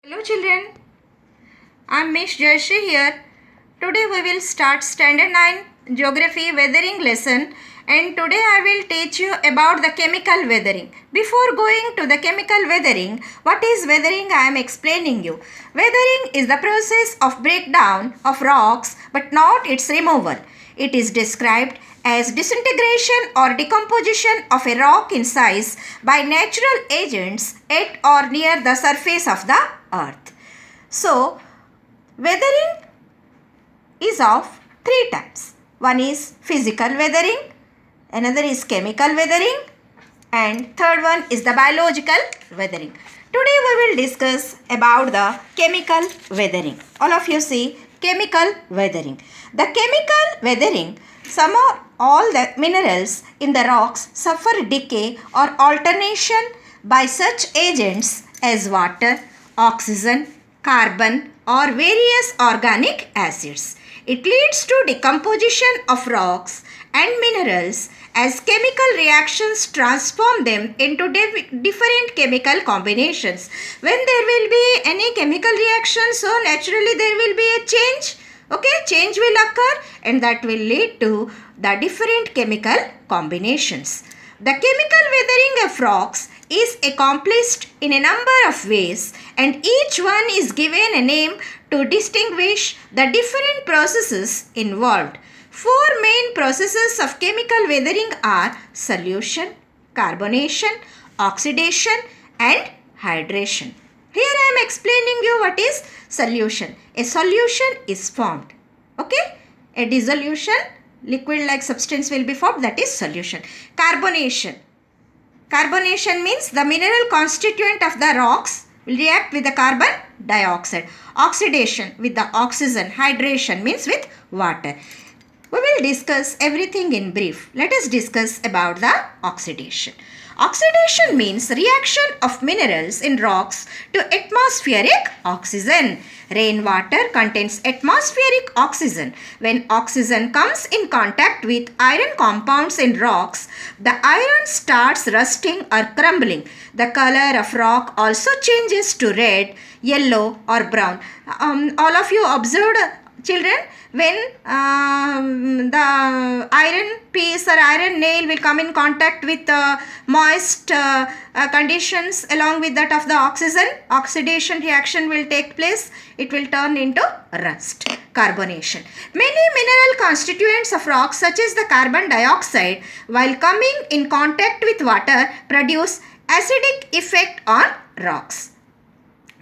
Hello children, I am Miss Jayashree here. Today we will start Standard 9 Geography Weathering lesson, and today I will teach you about the chemical weathering. Before going to the chemical weathering, what is weathering I am explaining you. Weathering is the process of breakdown of rocks but not its removal. It is described as disintegration or decomposition of a rock in size by natural agents at or near the surface of the earth. So, weathering is of three types. One is physical weathering, another is chemical weathering, and third one is the biological weathering. Today we will discuss about the chemical weathering. All of you see chemical weathering. The chemical weathering, some or all the minerals in the rocks suffer decay or alternation by such agents as water, oxygen, carbon or various organic acids. It leads to decomposition of rocks and minerals as chemical reactions transform them into different chemical combinations. When there will be any chemical reaction, so naturally there will be a change. Okay, change will occur and that will lead to the different chemical combinations. The chemical weathering of rocks is accomplished in a number of ways, and each one is given a name to distinguish the different processes involved. Four main processes of chemical weathering are solution, carbonation, oxidation and hydration. Here I am explaining you what is solution. A solution is formed. Okay? A dissolution, liquid like substance will be formed, that is solution. Carbonation. Carbonation means the mineral constituent of the rocks will react with the carbon dioxide. Oxidation with the oxygen. Hydration means with water. We will discuss everything in brief. Let us discuss about the oxidation. Oxidation means reaction of minerals in rocks to atmospheric oxygen. Rainwater contains atmospheric oxygen. When oxygen comes in contact with iron compounds in rocks, the iron starts rusting or crumbling. The color of rock also changes to red, yellow or brown. All of you observed, children, when the iron piece or iron nail will come in contact with moist conditions along with that of the oxygen, oxidation reaction will take place. It will turn into rust. Carbonation. Many mineral constituents of rocks such as the carbon dioxide, while coming in contact with water, produce acidic effect on rocks.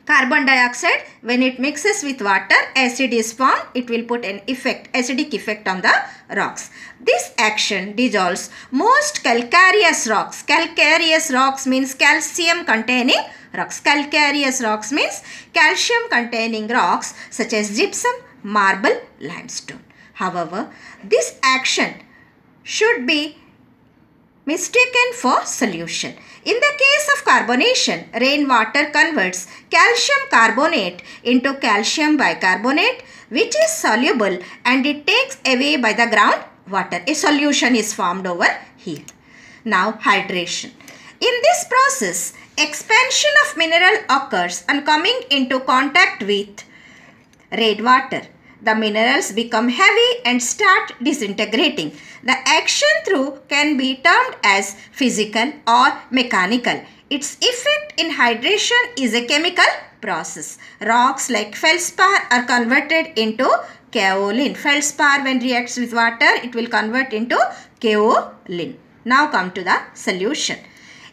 Carbon dioxide, when it mixes with water, acid is formed. It will put an effect, acidic effect on the rocks. This action dissolves most calcareous rocks. Calcareous rocks means calcium containing rocks. Calcareous rocks means calcium containing rocks such as gypsum, marble, limestone. However, this action should be mistaken for solution. In the case of carbonation, rainwater converts calcium carbonate into calcium bicarbonate, which is soluble and it takes away by the groundwater. A solution is formed over here. Now, hydration. In this process, expansion of mineral occurs on coming into contact with rainwater. The minerals become heavy and start disintegrating. The action through can be termed as physical or mechanical. Its effect in hydration is a chemical process. Rocks like feldspar are converted into kaolin. Feldspar, when reacts with water, it will convert into kaolin. Now come to the solution.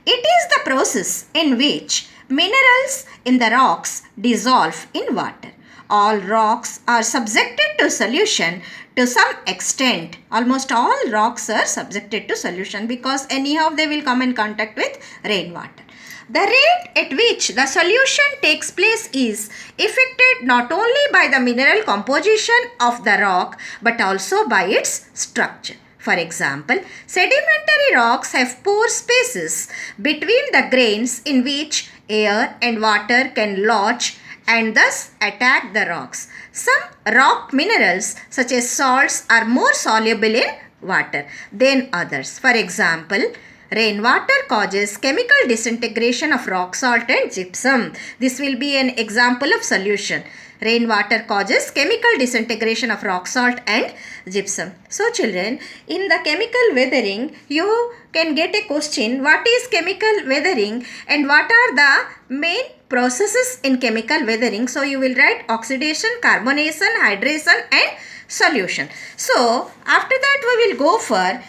It is the process in which minerals in the rocks dissolve in water. All rocks are subjected to solution to some extent. Almost all rocks are subjected to solution because anyhow they will come in contact with rainwater. The rate at which the solution takes place is affected not only by the mineral composition of the rock but also by its structure. For example, sedimentary rocks have pore spaces between the grains in which air and water can lodge and thus attack the rocks. Some rock minerals such as salts are more soluble in water than others. For example, Rainwater causes chemical disintegration of rock salt and gypsum. This will be an example of solution. Rainwater causes chemical disintegration of rock salt and gypsum. So children, in the chemical weathering, you can get a question, what is chemical weathering and what are the main processes in chemical weathering? So you will write oxidation, carbonation, hydration and solution. So after that we will go for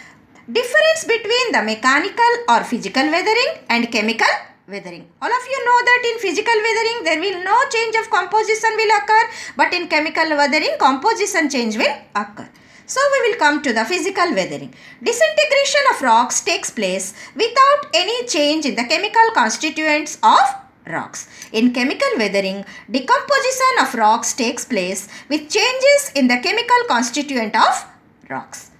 difference between the mechanical or physical weathering and chemical weathering. All of you know that in physical weathering there will no change of composition will occur, but in chemical weathering composition change will occur. So we will come to the physical weathering. Disintegration of rocks takes place without any change in the chemical constituents of rocks. In chemical weathering, decomposition of rocks takes place with changes in the chemical constituent of rocks.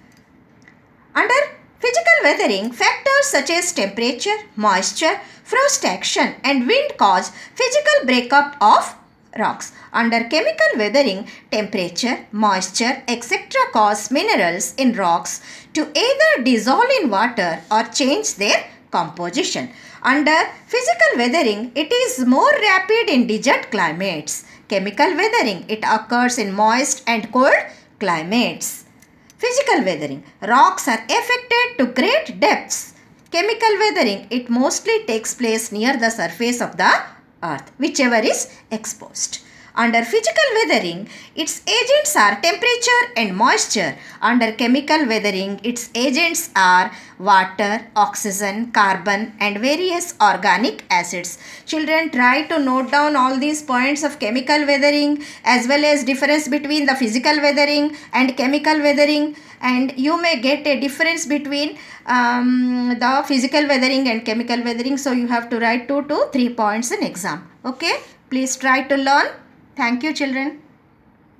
Under physical weathering, factors such as temperature, moisture, frost action and wind cause physical breakup of rocks. Under chemical weathering, temperature, moisture, etc. cause minerals in rocks to either dissolve in water or change their composition. Under physical weathering, it is more rapid in desert climates. Chemical weathering, it occurs in moist and cold climates. Physical weathering, rocks are affected to great depths. Chemical weathering, it mostly takes place near the surface of the earth, whichever is exposed. Under physical weathering, its agents are temperature and moisture. Under chemical weathering, its agents are water, oxygen, carbon and various organic acids. Children, try to note down all these points of chemical weathering as well as difference between the physical weathering and chemical weathering, and you may get a difference between the physical weathering and chemical weathering. So you have to write 2 to 3 points in exam. Okay, please try to learn. Thank you children.